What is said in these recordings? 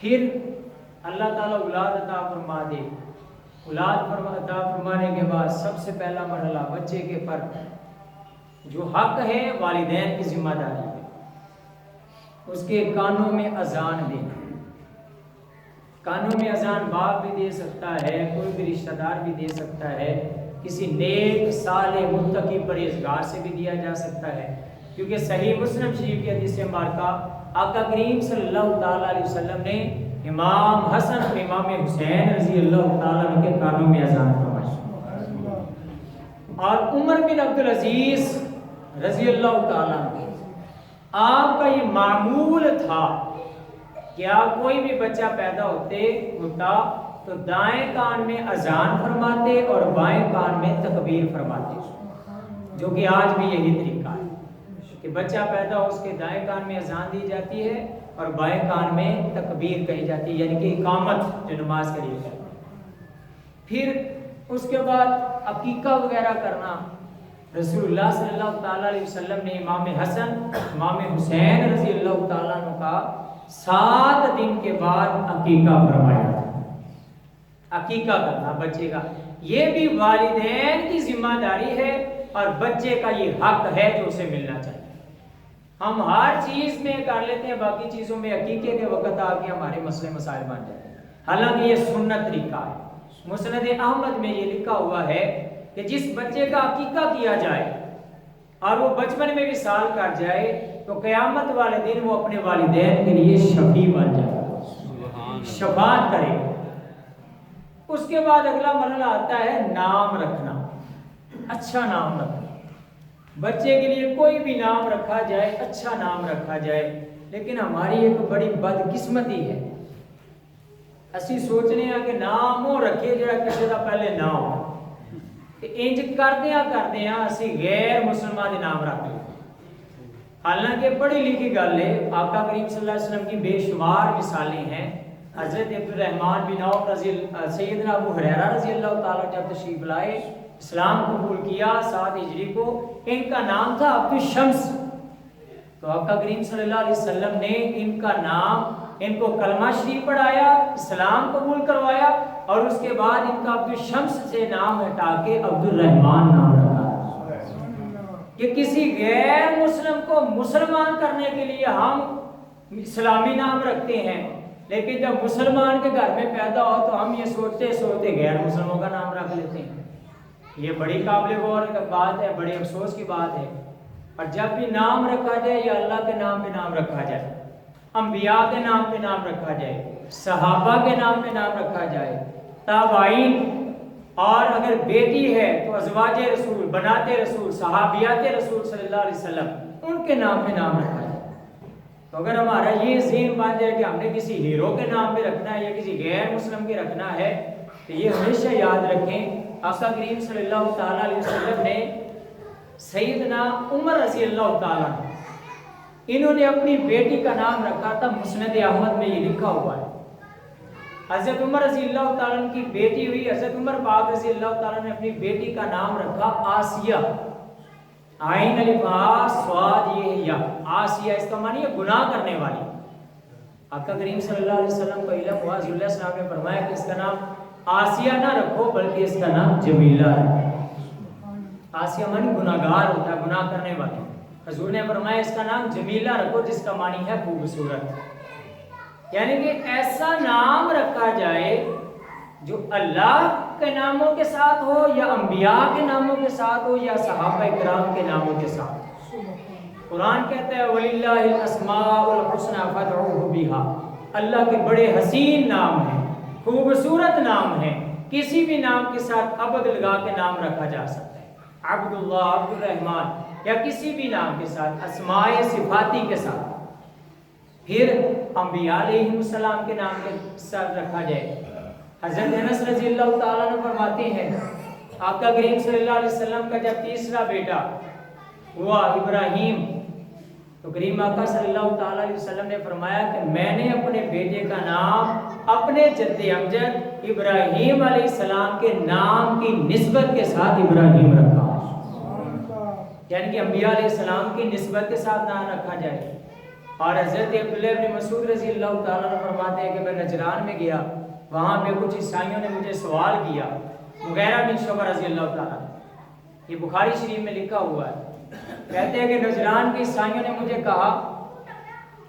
پھر اللہ تعالیٰ اولاد عطا فرما دے، اولاد عطا فرمانے کے بعد سب سے پہلا مرحلہ بچے کے پر جو حق ہے والدین کی ذمہ داری ہے، اس کے کانوں میں اذان دینا۔ کانوں میں اذان باپ بھی دے سکتا ہے، کوئی بھی رشتہ دار بھی دے سکتا ہے، کسی نیک صالح متقی پرہیزگار سے بھی دیا جا سکتا ہے، کیونکہ صحیح مسلم شریف کی حدیث مبارکہ آقا کریم صلی اللہ تعالیٰ علیہ وسلم نے امام حسن اور امام حسین رضی اللہ تعالیٰ عنہ کے کانوں میں اذان فرمائی، اور عمر بن عبدالعزیز رضی اللہ تعالیٰ عنہ، آپ کا یہ معمول تھا کہ آپ کوئی بھی بچہ پیدا ہوتا تو دائیں کان میں اذان فرماتے اور بائیں کان میں تکبیر فرماتے، جو کہ آج بھی یہی طریقہ ہے کہ بچہ پیدا ہو اس کے دائیں کان میں اذان دی جاتی ہے اور بائیں کان میں تکبیر کہی جاتی ہے، یعنی کہ اقامت جو نماز کے لیے ہے۔ پھر اس کے بعد عقیقہ وغیرہ کرنا، رسول اللہ صلی اللہ تعالیٰ علیہ وسلم نے امام حسن امام حسین رضی اللہ تعالیٰ عنہ کا 7 دن کے بعد عقیقہ فرمایا تھا۔ عقیقہ کرنا بچے کا یہ بھی والدین کی ذمہ داری ہے اور بچے کا یہ حق ہے جو اسے ملنا چاہیے۔ ہم ہر چیز میں کر لیتے ہیں، باقی چیزوں میں عقیقے کے وقت آ کے ہمارے مسئلے مسائل بن جاتے ہیں، حالانکہ یہ سنت طریقہ ہے۔ مسند احمد میں یہ لکھا ہوا ہے کہ جس بچے کا عقیقہ کیا جائے اور وہ بچپن میں بھی سال کر جائے تو قیامت والے دن وہ اپنے والدین کے لیے شفیع بن جائے، شفاعت کرے۔ اس کے بعد اگلا مرحلہ آتا ہے نام رکھنا، اچھا نام رکھنا۔ بچے کے لیے کوئی بھی نام رکھا جائے، اچھا نام رکھا جائے، لیکن ہماری ایک بڑی بدقسمتی ہے، اسی سوچنے ہیں کہ نام وہ رکھے جڑا کسی کا پہلے نہ ہو، انج کردیا اسی غیر مسلمان کے نام رکھ لیں۔ حالانکہ پڑھی لکھی گل ہے، آقا کریم صلی اللہ علیہ وسلم کی بے شمار مثالیں ہیں۔ حضرت عبدالرحمن بن عوف سیدنا ابو ہریرہ رضی اللہ تعالیٰ جب تشریف لائے، اسلام قبول کیا 7 ہجری کو، ان کا نام تھا عبد الشمس، تو آقا کریم صلی اللہ علیہ وسلم نے ان کا نام، ان کو کلمہ شریف پڑھایا، اسلام قبول کروایا، اور اس کے بعد ان کا عبد الشمس سے نام ہٹا کے عبد الرحمن نام رکھا کہ کسی غیر مسلم کو مسلمان کرنے کے لیے ہم اسلامی نام رکھتے ہیں، لیکن جب مسلمان کے گھر میں پیدا ہو تو ہم یہ سوچتے غیر مسلموں کا نام رکھ لیتے ہیں۔ یہ بڑی قابل غور بات ہے، بڑے افسوس کی بات ہے۔ اور جب بھی نام رکھا جائے یا اللہ کے نام پہ نام رکھا جائے، انبیاء کے نام پہ نام رکھا جائے، صحابہ کے نام پہ نام رکھا جائے، تابعین، اور اگر بیٹی ہے تو ازواج رسول، بنات رسول، صحابیات رسول صلی اللہ علیہ وسلم، ان کے نام پہ نام رکھا جائے۔ تو اگر ہمارا یہ ذہن بن جائے کہ ہم نے کسی ہیرو کے نام پہ رکھنا ہے یا کسی غیر مسلم کے رکھنا ہے، تو یہ ہمیشہ یاد رکھیں آقا کریم صلی اللہ تعالیٰ علیہ وسلم نے سیدنا عمر رضی اللہ تعالیٰ عنہ، انہوں نے اپنی بیٹی کا نام رکھا تھا، مسند احمد میں یہ لکھا ہوا ہے۔ حضرت عمر رضی اللہ تعالیٰ عنہ کی بیٹی ہوئی، حضرت عمر پاک رضی اللہ تعالیٰ نے اپنی بیٹی کا نام رکھا آسیہ، عین الف ہا صاد یہ یا، آسیہ، اس کا معنی ہے گناہ کرنے والی۔ آقا کریم صلی اللہ علیہ وسلم کو علم ہوا، رسول اللہ صلی اللہ علیہ وسلم نے فرمایا کہ اس کا نام آسیہ نہ رکھو بلکہ اس کا نام جمیلہ رکھو۔ آسیہ معنی گناہگار ہوتا ہے، گناہ کرنے والی۔ حضور نے فرمایا اس کا نام جمیلہ رکھو جس کا معنی ہے خوبصورت، یعنی کہ ایسا نام رکھا جائے جو اللہ کے ناموں کے ساتھ ہو یا انبیاء کے ناموں کے ساتھ ہو یا صحابہ کرام کے ناموں کے ساتھ۔ قرآن کہتا ہے وَلِلَّهِ الْأَسْمَاءُ الْحُسْنَى فَادْعُوهُ بِهَا، اللہ کے بڑے حسین نام ہیں، خوبصورت نام ہیں، کسی بھی نام کے ساتھ عبد لگا کے نام رکھا جا سکتا ہے، عبداللہ، عبد الرحمن، یا کسی بھی نام کے ساتھ، اسماء صفاتی کے ساتھ۔ پھر انبیاء علیہ السلام کے نام کے ساتھ رکھا جائے۔ حضرت انس رضی اللہ تعالیٰ عنہ فرماتے ہیں آقا کریم صلی اللہ علیہ وسلم کا جب تیسرا بیٹا ہوا ابراہیم، تو کریم آقا صلی اللہ تعالیٰ علیہ وسلم نے فرمایا کہ میں نے اپنے بیٹے کا نام اپنے جد امجد ابراہیم علیہ السلام کے نام کی نسبت کے ساتھ ابراہیم رکھا، یعنی کہ انبیاء علیہ السلام کی نسبت کے ساتھ نام رکھا جائے۔ اور حضرت عبداللہ ابن مسعود رضی اللہ تعالیٰ عنہ فرماتے ہیں کہ میں نجران میں گیا، وہاں پہ کچھ عیسائیوں نے مجھے سوال کیا، مغیرہ بن شعبہ رضی اللہ تعالیٰ، یہ بخاری شریف میں لکھا ہوا ہے، کہتے ہیں کہ نجران کے عیسائیوں نے مجھے کہا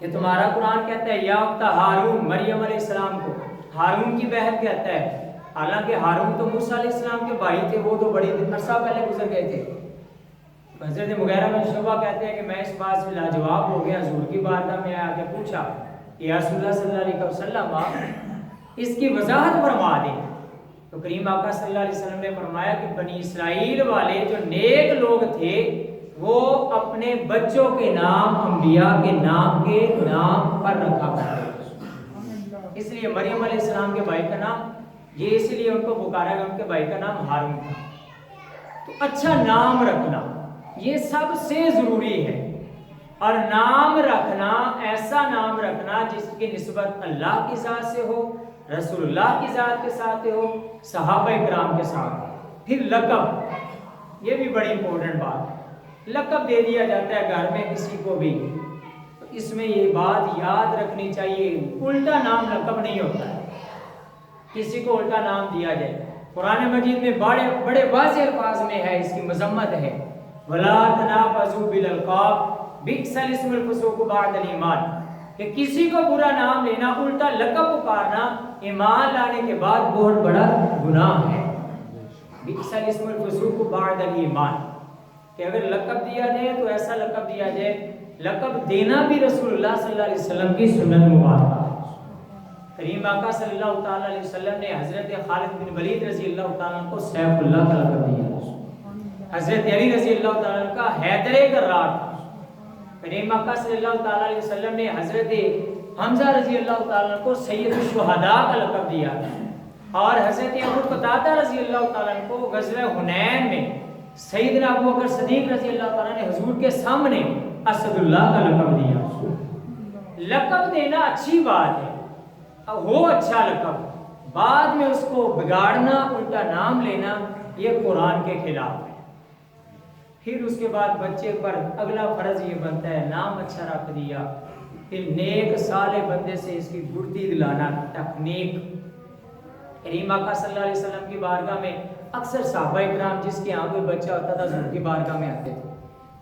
کہ تمہارا قرآن کہتا ہے یا اخت ہارون، مریم علیہ السلام کو ہارون کی بہن کہتا ہے، حالانکہ ہارون تو موسیٰ علیہ السلام کے بھائی تھے، وہ تو بڑی عرصہ پہلے گزر گئے تھے۔ حضرت مغیرہ بن شعبہ کہتے ہیں کہ میں اس بات سے لاجواب ہو گیا، حضور کی بارگاہ میں آ کے پوچھا کہ یا رسول اللہ صلی اللہ علیہ وسلم اس کی وضاحت فرما دیں، تو کریم آقا صلی اللہ علیہ وسلم نے فرمایا کہ بنی اسرائیل والے جو نیک لوگ تھے وہ اپنے بچوں کے نام انبیاء کے نام پر رکھا کرتے، اس لیے مریم علیہ السلام کے بھائی کا نام یہ اس لیے ان کو پکارا گیا، ان کے بھائی کا نام ہارون تھا۔ تو اچھا نام رکھنا یہ سب سے ضروری ہے، اور نام رکھنا ایسا نام رکھنا جس کی نسبت اللہ کی ذات سے ہو، رسول اللہ کی ذات کے ساتھ ہو، صحابہ کرام کے ساتھ۔ پھر لقب، یہ بھی بڑی امپورٹنٹ بات ہے، لقب دے دیا جاتا ہے گھر میں کسی کو بھی، تو اس میں یہ بات یاد رکھنی چاہیے، الٹا نام لقب نہیں ہوتا ہے، کسی کو الٹا نام دیا جائے۔ قرآن مجید میں بڑے واضح الفاظ میں ہے، اس کی مذمت ہے، وَلَا تَنَابَزُوا بِالْأَلْقَابِ بِئْسَ الِاسْمُ الْفُسُوقُ بَعْدَ الْإِيمَانِ، کہ کسی کو برا نام لینا، الٹا لقب پکارنا ایمان لانے کے بعد بہت بڑا گناہ ہے۔ بِئْسَ الِاسْمُ الْفُسُوقُ بَعْدَ الْإِيمَانِ، کہ اگر لقب دیا جائے تو ایسا لقب دیا جائے، لقب دینا بھی رسول اللہ صلی اللہ علیہ وسلم کی سنت مبارکہ ہے۔ کریم آقا صلی اللہ تعالیٰ علیہ وسلم نے حضرت خالد بن ولید رضی اللہ تعالیٰ کو سیف اللہ کا لقب دیا، حضرت علی رضی اللہ تعالیٰ کا حیدر کرار تھا۔ کریم آقا صلی اللہ تعالیٰ علیہ وسلم نے حضرت حمزہ رضی اللہ تعالیٰ کو سید الشہداء کا لقب دیا تھا، اور حضرت ابو قتادہ رضی اللہ تعالیٰ کو غزوہ حنین میں سیدنا ابو بکر صدیق رضی اللہ تعالیٰ نے حضور کے سامنے اسد اللہ کا لقب دیا۔ لقب دینا اچھی بات ہے، ہو اچھا لقب، بعد میں اس کو بگاڑنا، الٹا نام لینا، یہ قرآن کے خلاف ہے۔ پھر اس کے بعد بچے پر اگلا فرض یہ بنتا ہے نام اچھا رکھ دیا، پھر نیک صالح بندے سے اس کی گڑتی دلانا، تکنیک۔ کریم آقا صلی اللہ علیہ وسلم کی بارگاہ میں اکثر صحابہ کرام جس کے یہاں کوئی بچہ ہوتا تھا حضور کی بارگاہ میں آتے تھے،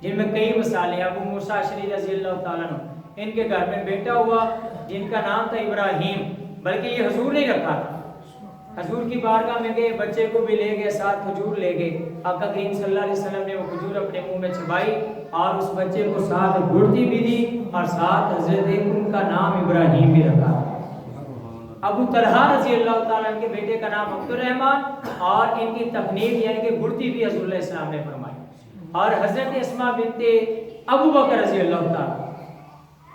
جن میں کئی مثالیں، ابو موسیٰ اشعری رضی اللہ تعالیٰ عنہ، ان کے گھر میں بیٹا ہوا جن کا نام تھا ابراہیم، بلکہ یہ حضور نے رکھا تھا۔ حضور کی بارگاہ میں گئے، بچے کو بھی لے گئے، ساتھ کھجور لے گئے، آقا کریم صلی اللہ علیہ وسلم نے وہ کھجور اپنے منہ میں چبائی اور اس بچے کو ساتھ گڑتی بھی دی، اور ساتھ حضرت ان کا نام ابراہیم بھی رکھا۔ ابو طلحہ رضی اللہ تعالیٰ عنہ کے بیٹے کا نام عبد الرحمن، اور ان کی تفنید یعنی کہ گڑتی بھی حضور علیہ السلام نے فرمائی۔ اور حضرت اسماء بنت ابو بکر رضی اللہ تعالیٰ،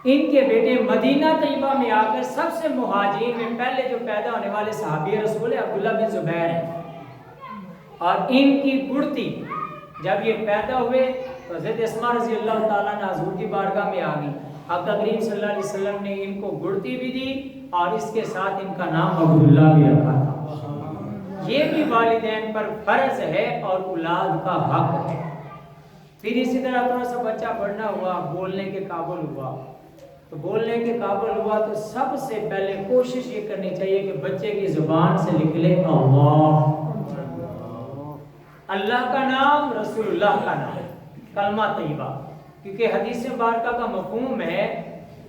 ان کے بیٹے مدینہ طیبہ میں آ کر سب سے مہاجرین میں پہلے جو پیدا ہونے والے صحابی رسول عبداللہ بن زبیر ہیں، اور ان کی گڑتی جب یہ پیدا ہوئے تو حضرت اسماء رضی اللہ تعالیٰ نے حضور کی بارگاہ میں آ گئی، آقا کریم صلی اللہ علیہ وسلم نے ان کو گڑتی بھی دی اور اس کے ساتھ ان کا نام عبداللہ بھی رکھا تھا۔ یہ بھی والدین پر فرض ہے اور اولاد کا حق ہے۔ پھر اسی طرح تھوڑا سا بچہ بڑھنا ہوا، بولنے کے قابل ہوا، تو بولنے کے قابل ہوا تو سب سے پہلے کوشش یہ کرنی چاہیے کہ بچے کی زبان سے نکلے اللہ کا نام، رسول اللہ کا نام، کلمہ طیبہ، کیونکہ حدیث مبارکہ کا مفہوم ہے،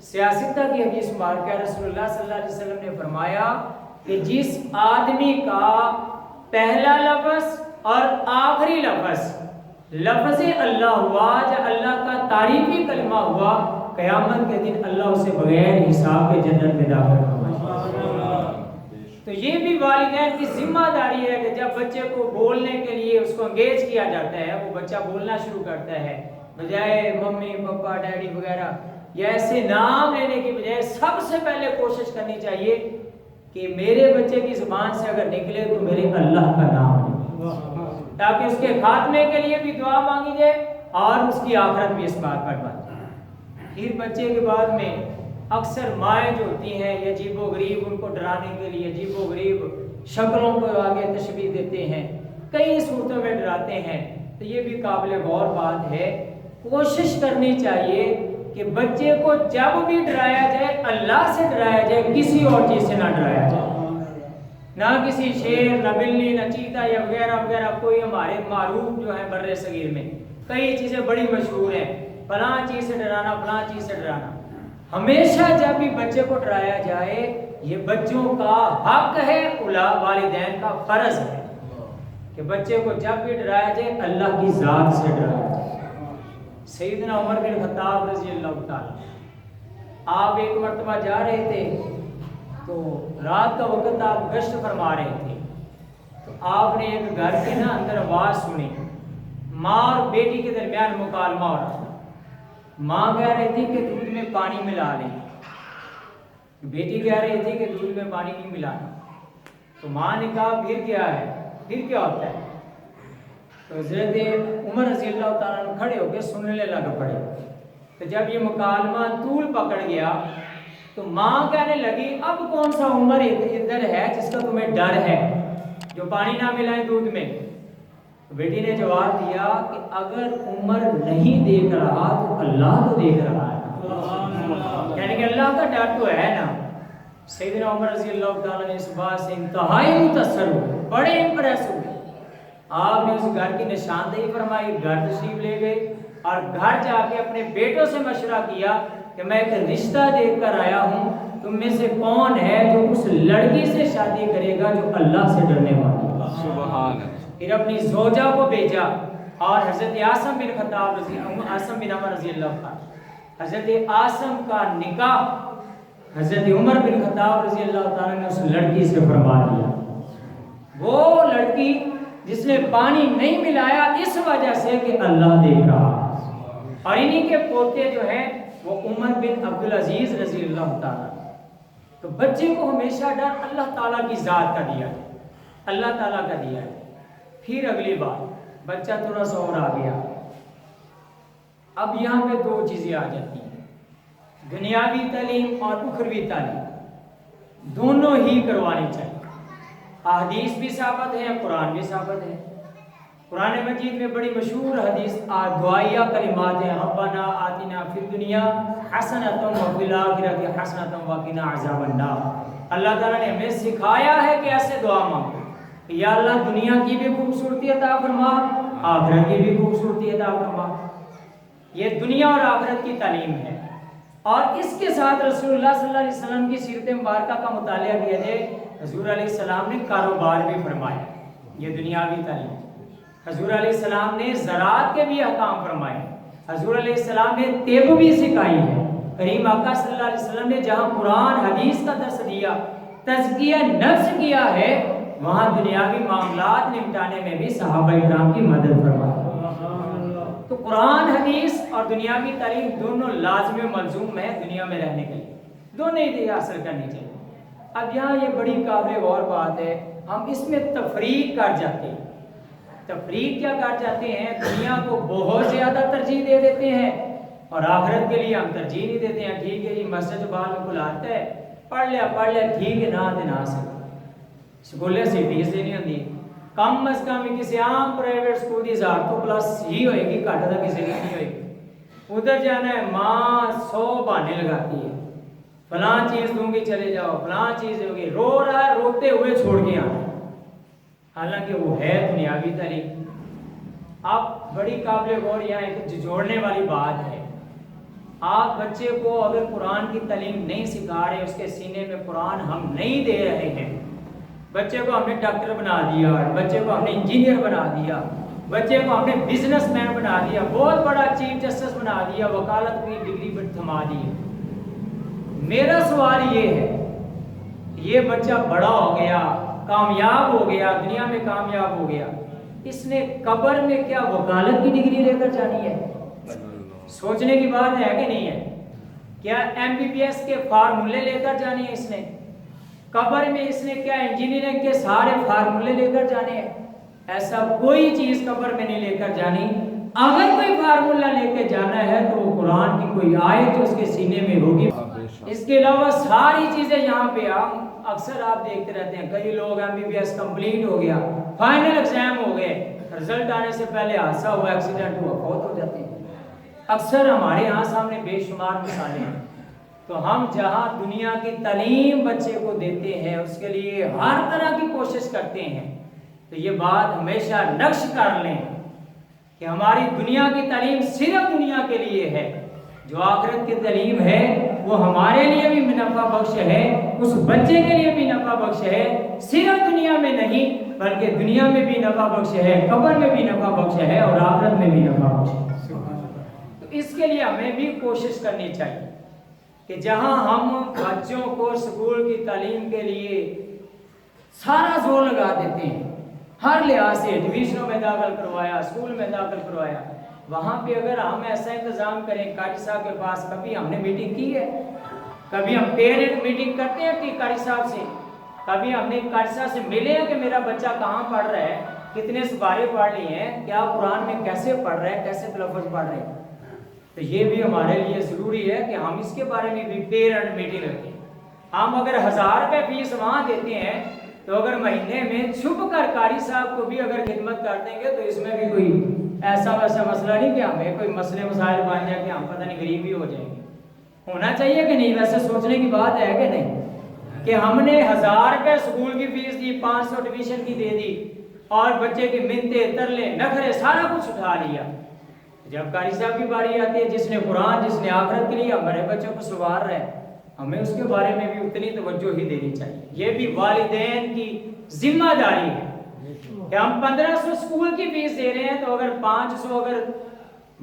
سیاستہ کی حدیث مبارکہ، رسول اللہ صلی اللہ علیہ وسلم نے فرمایا کہ جس آدمی کا پہلا لفظ اور آخری لفظ اللہ ہوا، یا اللہ کا تعریفی کلمہ ہوا، قیامت کے دن اللہ اسے بغیر حساب کے جنت میں داخل کروائے۔ تو یہ بھی والدین کی ذمہ داری ہے کہ جب بچے کو بولنے کے لیے اس کو انگیج کیا جاتا ہے، وہ بچہ بولنا شروع کرتا ہے، بجائے ممی پپا ڈیڈی وغیرہ یا ایسے نام لینے کی بجائے سب سے پہلے کوشش کرنی چاہیے کہ میرے بچے کی زبان سے اگر نکلے تو میرے اللہ کا نام نکلے، تاکہ اس کے خاتمے کے لیے بھی دعا مانگی جائے اور اس کی آخرت بھی اس بات پر بن جائے۔ پھر بچے کے بعد میں اکثر مائیں جو ہوتی ہیں یہ عجیب و غریب، ان کو ڈرانے کے لیے عجیب و غریب شکلوں کو آگے تشبیہ دیتے ہیں، کئی صورتوں میں ڈراتے ہیں، تو یہ بھی قابل غور بات ہے۔ کوشش کرنی چاہیے کہ بچے کو جب بھی ڈرایا جائے اللہ سے ڈرایا جائے، کسی اور چیز سے نہ ڈرایا جائے، نہ کسی شیر، نہ بلی، نہ چیتا یا وغیرہ وغیرہ کوئی ہمارے معروف جو ہے بر صغیر میں کئی چیزیں بڑی مشہور ہیں، فلاں چیز سے ڈرانا، فلاں چیز سے ڈرانا۔ ہمیشہ جب بھی بچے کو ڈرایا جائے، یہ بچوں کا حق ہے، والدین کا فرض ہے کہ بچے کو جب بھی ڈرایا جائے اللہ کی ذات سے ڈرایا جائے۔ سیدنا عمر بن خطاب رضی اللہ تعالی، آپ ایک مرتبہ جا رہے تھے تو رات کا وقت آپ گشت فرما رہے تھے، تو آپ نے ایک گھر کے نا اندر آواز سنی، ماں اور بیٹی کے درمیان مکالمہ ہو رہا تھا۔ ماں کہہ رہی تھی کہ دودھ میں پانی ملا لیں، بیٹی کہہ رہی تھی کہ دودھ میں پانی نہیں ملانا۔ تو ماں نے کہا پھر کیا ہے، پھر کیا ہوتا ہے؟ تو حضرت عمر رضی اللہ تعالیٰ عنہ کھڑے ہو کے سننے لگ پڑے۔ تو جب یہ مکالمہ طول پکڑ گیا تو ماں کہنے لگی اب کون سا عمر ادھر ہے جس کا تمہیں ڈر ہے جو پانی نہ ملائے دودھ میں؟ تو بیٹی نے جواب دیا کہ اگر عمر نہیں دیکھ رہا تو اللہ تو دیکھ رہا ہے، یعنی کہ اللہ کا ڈر تو ہے نا۔ سیدنا عمر رضی اللہ تعالیٰ نے اس بات سے انتہائی متاثر ہوئے، بڑے امپریس ہوئے۔ آپ نے اس گھر کی نشاندہی فرمائی، گھر تشریف لے گئے اور گھر جا کے اپنے بیٹوں سے مشورہ کیا کہ میں ایک رشتہ دیکھ کر آیا ہوں، تم میں سے کون ہے جو اس لڑکی سے شادی کرے گا جو اللہ سے ڈرنے والی ہے؟ سبحان اللہ۔ پھر اپنی زوجہ کو بھیجا اور حضرت عاصم بن خطاب عاصم بن عمر رضی اللہ تعالیٰ، حضرت عاصم کا نکاح حضرت عمر بن خطاب رضی اللہ تعالیٰ نے اس لڑکی سے فرما دیا۔ وہ لڑکی جس نے پانی نہیں ملایا اس وجہ سے کہ اللہ دیکھ رہا، اور انہی کے پوتے جو ہیں وہ عمر بن عبدالعزیز رضی اللہ تعالیٰ۔ تو بچے کو ہمیشہ ڈر اللہ تعالیٰ کی ذات کا دیا ہے، اللہ تعالیٰ کا دیا ہے۔ پھر اگلی بات، بچہ تھوڑا سا اور آ گیا، اب یہاں پہ دو چیزیں آ جاتی ہیں، دنیاوی تعلیم اور اخروی تعلیم، دونوں ہی کروانی چاہیے۔ احادیث بھی ثابت ہیں، قرآن بھی ثابت ہے۔ قرآن مجید میں بڑی مشہور حدیث دعائیہ کلمات ہیں، ربنا آتنا فی الدنیا حسنۃ وفی الآخرۃ حسنۃ وقنا عذاب النار۔ اللہ تعالیٰ نے ہمیں سکھایا ہے کہ ایسے دعا مانگو کہ یا اللہ دنیا کی بھی خوبصورتی عطا فرما، آخرت کی بھی خوبصورتی عطا فرما۔ یہ دنیا اور آخرت کی تعلیم ہے، اور اس کے ساتھ رسول اللہ صلی اللہ علیہ وسلم کی سیرت مبارکہ کا مطالعہ کیا جائے، حضور علیہ السلام نے کاروبار بھی فرمایا، یہ دنیاوی تعلیم۔ حضور علیہ السلام نے زراعت کے بھی احکام فرمائے، حضور علیہ السلام نے طب بھی سکھائی ہے۔ کریم آقا صلی اللہ علیہ وسلم نے جہاں قرآن حدیث کا درس دیا، تزکیہ نفس کیا ہے، وہاں دنیاوی معاملات نمٹانے میں بھی صحابہ کرام کی مدد فرمائی۔ تو قرآن حدیث اور دنیاوی تعلیم دونوں لازم و ملزوم ہے دنیا میں رہنے کے لیے، دونوں ہی حاصل کرنی چاہیے۔ اب یہاں یہ بڑی قابل غور بات ہے، ہم اس میں تفریق کر جاتے ہیں۔ تفریق کیا کر جاتے ہیں؟ دنیا کو بہت زیادہ ترجیح دے دیتے ہیں اور آخرت کے لیے ہم ترجیح نہیں دیتے ہیں۔ ٹھیک ہے جی، مسجد بعد میں کھلاتا ہے، پڑھ لیا ٹھیک ہے، نہ سکے سکولے سے فیس دینی ہوتی، کم از کم کسی عام پرائیویٹ سکول کی 1000 تو پلس ہی ہوئے گی، گھٹ تو کسی کی نہیں ہوئے گی۔ ادھر جانا ہے، ماں 100 بہانے لگاتی ہے، فلاں چیز دوں گی چلے جاؤ، فلاں چیز ہوگی، رو رہا ہے، روتے ہوئے چھوڑ کے آنا، حالانکہ وہ ہے دنیاوی تعلیم۔ اب بڑی قابل غور یہاں ایک جوڑنے والی بات ہے، آپ بچے کو اگر قرآن کی تعلیم نہیں سکھا رہے، اس کے سینے میں قرآن ہم نہیں دے رہے ہیں، بچے کو ہم نے ڈاکٹر بنا دیا، بچے کو ہم نے انجینئر بنا دیا، بچے کو ہم نے بزنس مین بنا دیا، بہت بڑا چیف جسٹس بنا دیا، وکالت کی ڈگری پر تھما دی، میرا سوال یہ ہے، یہ بچہ بڑا ہو گیا، کامیاب ہو گیا، دنیا میں کامیاب ہو گیا، اس نے قبر میں کیا وکالت کی ڈگری لے کر جانی ہے؟ سوچنے کی بات ہے کہ نہیں ہے؟ کیا MBBS کے فارمولے لے کر جانے ہیں اس نے؟ قبر میں اس نے کیا انجینئرنگ کے سارے فارمولے لے کر جانے ہیں؟ ایسا کوئی چیز قبر میں نہیں لے کر جانی۔ اگر کوئی فارمولہ لے کے جانا ہے تو وہ قرآن کی کوئی آیت جو اس کے سینے میں ہوگی، اس کے علاوہ ساری چیزیں یہاں پہ اکثر آپ دیکھتے رہتے ہیں، کئی لوگ MBBS کمپلیٹ ہو گیا، فائنل ایگزام ہو گئے، رزلٹ آنے سے پہلے حادثہ ہوا، ایکسیڈنٹ ہوا، فوت ہو جاتے ہیں۔ اکثر ہمارے ہاں سامنے بے شمار مثالیں ہیں. تو ہم جہاں دنیا کی تعلیم بچے کو دیتے ہیں اس کے لیے ہر طرح کی کوشش کرتے ہیں. تو یہ بات ہمیشہ نقش کر لیں کہ ہماری دنیا کی تعلیم صرف دنیا کے لیے ہے. جو آخرت کی تعلیم ہے وہ ہمارے لیے بھی نفع بخش ہے, اس بچے کے لیے بھی نفع بخش ہے. صرف دنیا میں نہیں بلکہ دنیا میں بھی نفع بخش ہے, قبر میں بھی نفع بخش ہے اور آخرت میں بھی نفع بخش ہے. تو اس کے لیے ہمیں بھی کوشش کرنی چاہیے کہ جہاں ہم بچوں کو اسکول کی تعلیم کے لیے سارا زور لگا دیتے ہیں, ہر لحاظ سے ٹیوشنوں میں داخل کروایا, اسکول میں داخل کروایا, وہاں پہ اگر ہم ایسا انتظام کریں, قاری صاحب کے پاس کبھی ہم نے میٹنگ کی ہے, کبھی ہم پیرنٹ میٹنگ کرتے ہیں کہ قاری صاحب سے, کبھی ہم نے قاری صاحب سے ملے ہیں کہ میرا بچہ کہاں پڑھ رہا ہے, کتنے سپارے پڑھ لیے ہیں, کیا قرآن میں کیسے پڑھ رہا ہے, کیسے تلفظ پڑھ رہے ہیں. تو یہ بھی ہمارے لیے ضروری ہے کہ ہم اس کے بارے میں بھی پیرنٹ میٹنگ رکھیں. ہم اگر 1000 روپے فیس وہاں دیتے ہیں تو اگر مہینے میں چھپ کر قاری صاحب کو بھی اگر خدمت کر دیں گے تو اس میں بھی کوئی ایسا ویسا مسئلہ نہیں کہ ہمیں کوئی مسئلے مسائل بن جائے کہ ہم پتہ نہیں غریب ہی ہو جائیں گے. ہونا چاہیے کہ نہیں, ویسے سوچنے کی بات ہے کہ نہیں کہ ہم نے 1000 روپے اسکول کی فیس دی, 500 ٹیوشن کی دے دی اور بچے کی منتیں ترلے نخرے سارا کچھ اٹھا لیا. جب قاری صاحب کی باری آتی ہے, جس نے قرآن, جس نے آخرت کے لیے ہمارے بچوں کو سنوار رہے, ہمیں اس کے بارے میں بھی اتنی توجہ ہی دینی چاہیے. یہ بھی والدین کی ذمہ داری ہے کہ ہم 1500 اسکول کی فیس دے رہے ہیں تو اگر 500 اگر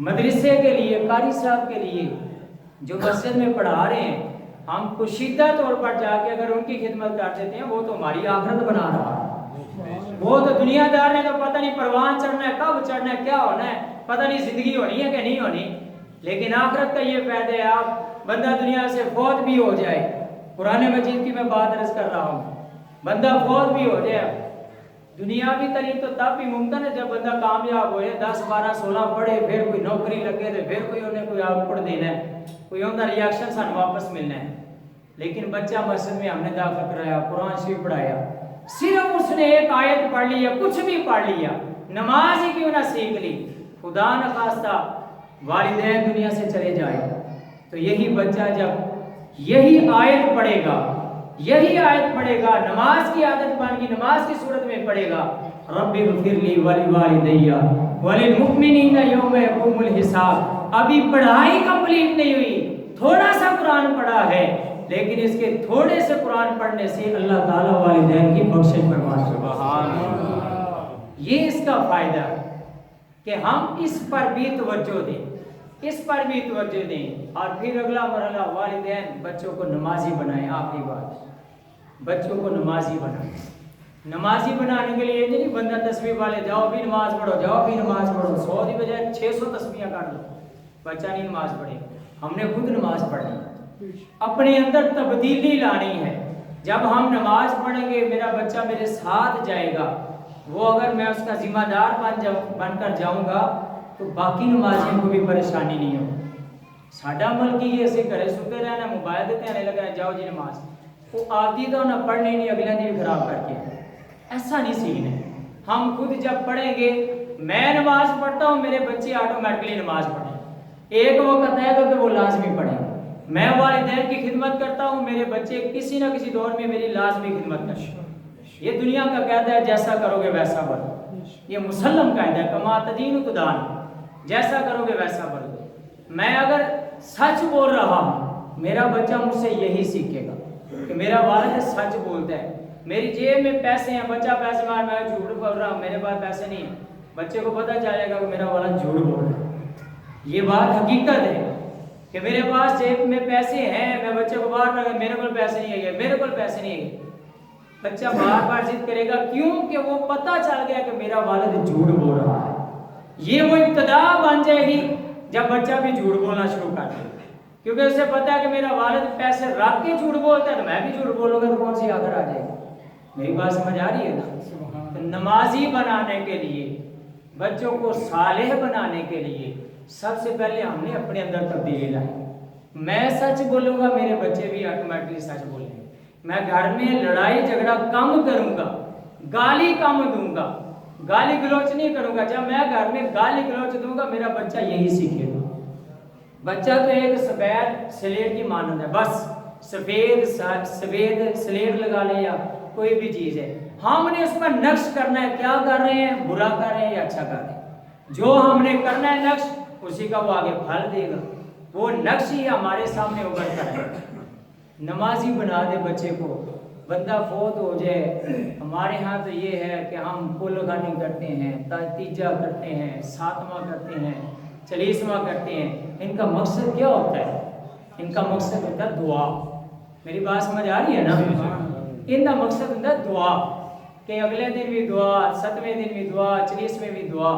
مدرسے کے لیے, قاری صاحب کے لیے جو مسجد میں پڑھا رہے ہیں, ہم کشیدہ طور پر جا کے اگر ان کی خدمت کر دیتے ہیں, وہ تو ہماری آخرت بنا رہا ہے. وہ تو دنیا دار نے تو پتہ نہیں پروان چڑھنا ہے, کب چڑھنا ہے, کیا ہونا ہے, پتہ نہیں زندگی ہونی ہے کہ نہیں ہونی. لیکن آخرت کا یہ فائدہ ہے, آپ بندہ دنیا سے فوت بھی ہو جائے, قرآن مجید کی میں بات عرض کر رہا ہوں, بندہ فوت بھی ہو جائے, دنیاوی تعلیم تو تب بھی ممکن ہے جب بندہ کامیاب ہو جائے, 10 12 16 پڑھے, پھر کوئی نوکری لگے تو پھر کوئی انہیں کوئی آؤٹ پٹ دینا ہے, کوئی ان کا ریاکشن سان واپس ملنا ہے. لیکن بچہ مسجد میں ہم نے داخل کرایا, قرآن شریف پڑھایا, صرف اس نے ایک آیت پڑھ لی یا کچھ بھی پڑھ لیا, نماز ہی کیوں نہ سیکھ لی, خدا نخواستہ والدین دنیا سے چلے جائے تو یہی بچہ جب یہی آیت پڑھے گا, یہی آیت پڑھے گا, نماز کی عادت بن گی, نماز کی صورت میں پڑھے گا, رب اغفر لی ولوالدی وللمؤمنین یوم یقوم الحساب. ابھی پڑھائی کمپلیٹ نہیں ہوئی, تھوڑا سا قرآن پڑھا ہے, لیکن اس کے تھوڑے سے قرآن پڑھنے سے اللہ تعالیٰ والدین کی بخشش فرماتا ہے. سبحان اللہ. یہ اس کا فائدہ ہے کہ ہم اس پر بھی توجہ دیں, اس پر بھی توجہ دیں. اور پھر اگلا مرحلہ, والدین بچوں کو نمازی بنائیں. آخری بات, بچوں کو نمازی بنائیں. نمازی بنانے کے لیے نہیں بندہ تسبیح والے جاؤ بھی نماز پڑھو, جاؤ بھی نماز پڑھو, 100 کی بجائے 600 تسبیحاں کر دو, بچہ نہیں نماز پڑھے. ہم نے خود نماز پڑھنی, اپنے اندر تبدیلی لانی ہے. جب ہم نماز پڑھیں گے, میرا بچہ میرے ساتھ جائے گا, وہ اگر میں اس کا ذمہ دار بن کر جاؤں گا تو باقی نمازیوں کو بھی پریشانی نہیں ہوگی. ساڈا عمل کی ایسے گھرے ستے رہنا, موبائل دیتے آنے لگا جاؤ جی نماز, وہ آتی تو نہ پڑھنی نہیں, اگلے دن خراب کر کے. ایسا نہیں سیکھنا. ہم خود جب پڑھیں گے, میں نماز پڑھتا ہوں, میرے بچے آٹومیٹکلی نماز پڑھیں, ایک وقت ہے تو وہ لازمی پڑھیں. میں والدین کی خدمت کرتا ہوں, میرے بچے کسی نہ کسی دور میں میری لازمی خدمت کریں. یہ دنیا کا قاعدہ ہے, جیسا کرو گے ویسا بنو. یہ مسلم قاعدہ ہے, کما تدین تدان, جیسا کرو گے ویسا بنو. میں اگر سچ بول رہا ہوں, میرا بچہ مجھ سے یہی سیکھے گا کہ میرا والد سچ بولتا ہے. میری جیب میں پیسے ہیں, بچہ پیسے مار, میں جھوٹ بول رہا ہوں, میرے پاس پیسے نہیں ہیں, بچے کو پتہ چلے گا کہ میرا والد جھوٹ بول رہا ہے. یہ بات حقیقت ہے کہ میرے پاس جیب میں پیسے ہیں, میں بچے کو بار بار میرے کو پیسے نہیں ہے, میرے کو پیسے نہیں ہے, بچہ بار بار ضد کرے گا. کیوں کہ وہ پتہ چل گیا کہ میرا والد جھوٹ بول رہا ہے. یہ وہ ابتدا بن جائے گی جب بچہ بھی جھوٹ بولنا شروع کر دے, کیونکہ اسے پتہ ہے کہ میرا والد پیسے رکھ کے جھوٹ بولتا ہے, تو میں بھی جھوٹ بولوں گا تو کون سی آخر آ جائے گی. میری بات سمجھ آ رہی ہے نا؟ تو نمازی بنانے کے لیے, بچوں کو صالح بنانے کے لیے سب سے پہلے ہم نے اپنے اندر تبدیلی لائی. میں سچ بولوں گا, میرے بچے بھی آٹومیٹکلی سچ بولیں گے. میں گھر میں لڑائی جھگڑا کم کروں گا, گالی کم دوں گا, گالی گلوچ نہیں کروں گا. جب میں گھر میں گالی گلوچ دوں گا, میرا بچہ یہی سیکھے گا. بچہ تو ایک سفید سلیٹ کی مانند ہے، بس سفید سلیٹ لگا لے یا کوئی بھی چیز ہے، ہم نے اس پر نقش کرنا ہے، کیا کر رہے ہیں، برا کر رہے ہیں یا اچھا کر رہے ہیں، جو ہم نے کرنا ہے نقش اسی کا وہ آگے پھل دے گا، وہ نقش ہی ہمارے سامنے ابھر کر ہے۔ نمازی بنا دے بچے کو، بندہ فوت ہو جائے، ہمارے ہاں تو یہ ہے کہ ہم کل خانی کرتے ہیں، تیجا کرتے ہیں، ساتواں کرتے ہیں، 40واں کرتے ہیں، ان کا مقصد کیا ہوتا ہے؟ ان کا مقصد ہوتا ہے دعا۔ میری بات سمجھ آ رہی ہے نا؟ ان کا مقصد ہوتا ہے دعا، کہ اگلے دن بھی دعا، 7ویں دن بھی دعا، 40ویں بھی دعا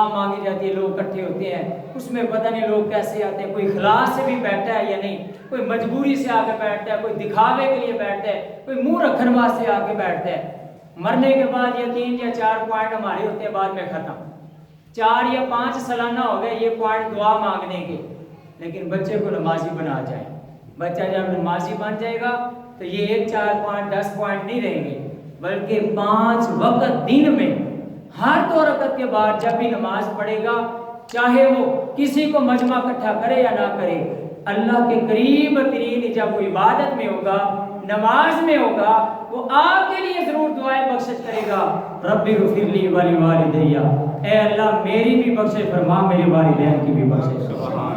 مانگی جاتی ہے، لوگ اکٹھے ہوتے ہیں، اس میں پتہ نہیں لوگ کیسے آتے ہیں، کوئی اخلاص سے بھی بیٹھتا ہے یا نہیں، کوئی مجبوری سے آ کے بیٹھتا ہے، کوئی دکھاوے کے لیے بیٹھتا ہے، کوئی منہ رکھن واسطے آ کے بیٹھتا ہے۔ مرنے کے بعد یہ 3 یا 4 پوائنٹ ہمارے ہوتے ہیں، بعد میں ختم، 4 یا 5 سالانہ ہو گئے یہ پوائنٹ دعا مانگنے کے۔ لیکن بچے کو نمازی بنا جائے، بچہ جب نمازی بن جائے گا تو یہ 1 4 پوائنٹ 10 پوائنٹ نہیں رہیں گے، بلکہ 5 وقت دن میں ہر 2 رکعت کے بعد جب بھی نماز پڑھے گا، چاہے وہ کسی کو مجمع اکٹھا کرے یا نہ کرے، اللہ کے قریب ترین جب وہ عبادت میں ہوگا، نماز میں ہوگا، وہ آپ کے لیے ضرور دعائیں بخشش کرے گا، ربی اغفر لی ولی والدیہ، اے اللہ میری بھی بخشش فرما، میرے والدین کی بھی بخشش فرما۔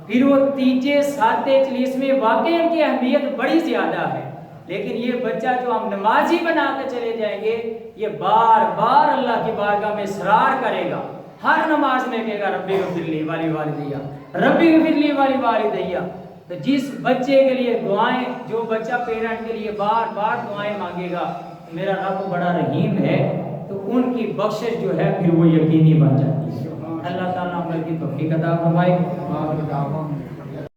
پھر وہ 3 7 40 واقعی ان کی اہمیت بڑی زیادہ ہے، لیکن یہ بچہ جو ہم نمازی بنا کے چلے جائیں گے، یہ بار بار اللہ کی بارگاہ میں اصرار کرے گا، ہر نماز میں کہے گا ربی اغفر لی ولی والدیہ، ربی اغفر لی ولی والدیہ۔ تو جس بچے کے لیے دعائیں، جو بچہ پیرنٹ کے لیے بار بار دعائیں مانگے گا، میرا رب بڑا رحیم ہے، تو ان کی بخشش جو ہے پھر وہ یقینی بن جاتی ہے۔ اللہ تعالیٰ عمل کی توفیق عطا فرمائے۔